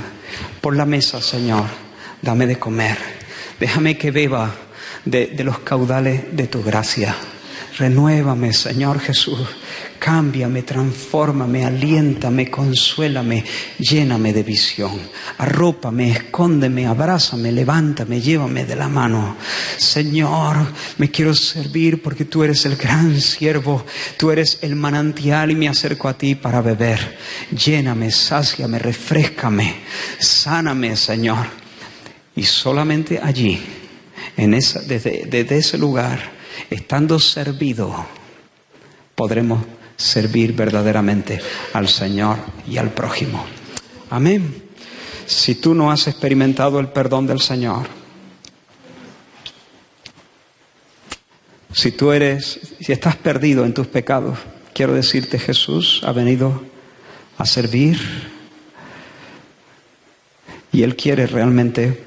Por la mesa, Señor, dame de comer, déjame que beba de los caudales de tu gracia. Renuévame, Señor Jesús, cámbiame, transfórmame, aliéntame, consuélame, lléname de visión, arrópame, escóndeme, abrázame, levántame, llévame de la mano. Señor, me quiero servir porque tú eres el gran siervo, tú eres el manantial y me acerco a ti para beber. Lléname, sáciame, refréscame, sáname, Señor. Y solamente allí, desde ese lugar, estando servido, podremos servir verdaderamente al Señor y al prójimo. Amén. Si tú no has experimentado el perdón del Señor, si estás perdido en tus pecados, quiero decirte, Jesús ha venido a servir y Él quiere realmente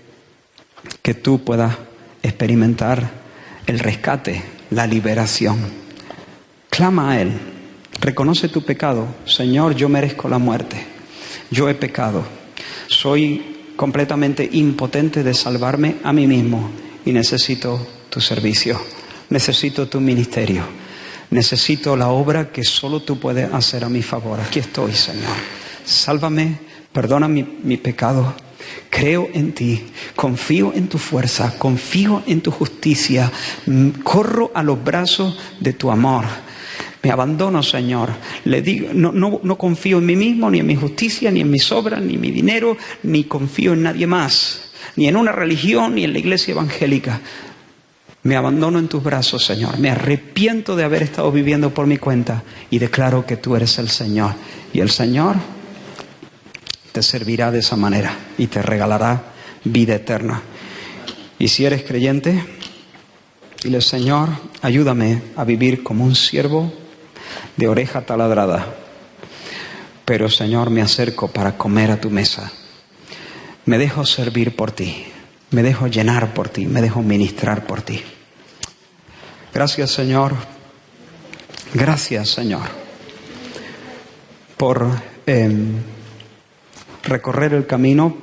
que tú puedas experimentar el rescate, la liberación. Clama a Él, reconoce tu pecado. Señor, yo merezco la muerte, yo he pecado, soy completamente impotente de salvarme a mí mismo y necesito tu servicio, necesito tu ministerio, necesito la obra que solo tú puedes hacer a mi favor. Aquí estoy, Señor, sálvame, perdona mi pecado. Creo en ti, confío en tu fuerza, confío en tu justicia, corro a los brazos de tu amor. Me abandono, Señor. Le digo, no confío en mí mismo, ni en mi justicia, ni en mis obras, ni en mi dinero, ni confío en nadie más, ni en una religión, ni en la iglesia evangélica. Me abandono en tus brazos, Señor. Me arrepiento de haber estado viviendo por mi cuenta y declaro que tú eres el Señor. Y el Señor te servirá de esa manera y te regalará vida eterna. Y si eres creyente, dile: Señor, ayúdame a vivir como un siervo de oreja taladrada. Pero, Señor, me acerco para comer a tu mesa. Me dejo servir por ti. Me dejo llenar por ti. Me dejo ministrar por ti. Gracias, Señor. Gracias, Señor, por recorrer el camino,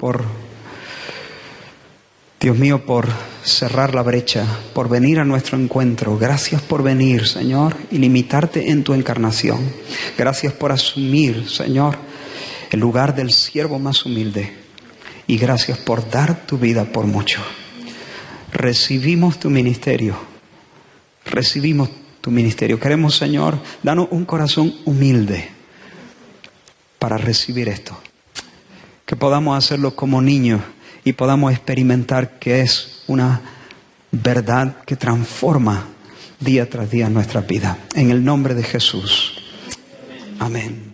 Dios mío, por cerrar la brecha, por venir a nuestro encuentro. Gracias por venir, Señor, y limitarte en tu encarnación. Gracias por asumir, Señor, el lugar del siervo más humilde. Y gracias por dar tu vida por mucho. Recibimos tu ministerio. Recibimos tu ministerio. Queremos, Señor, danos un corazón humilde para recibir esto. Que podamos hacerlo como niños y podamos experimentar que es una verdad que transforma día tras día nuestra vida. En el nombre de Jesús. Amén.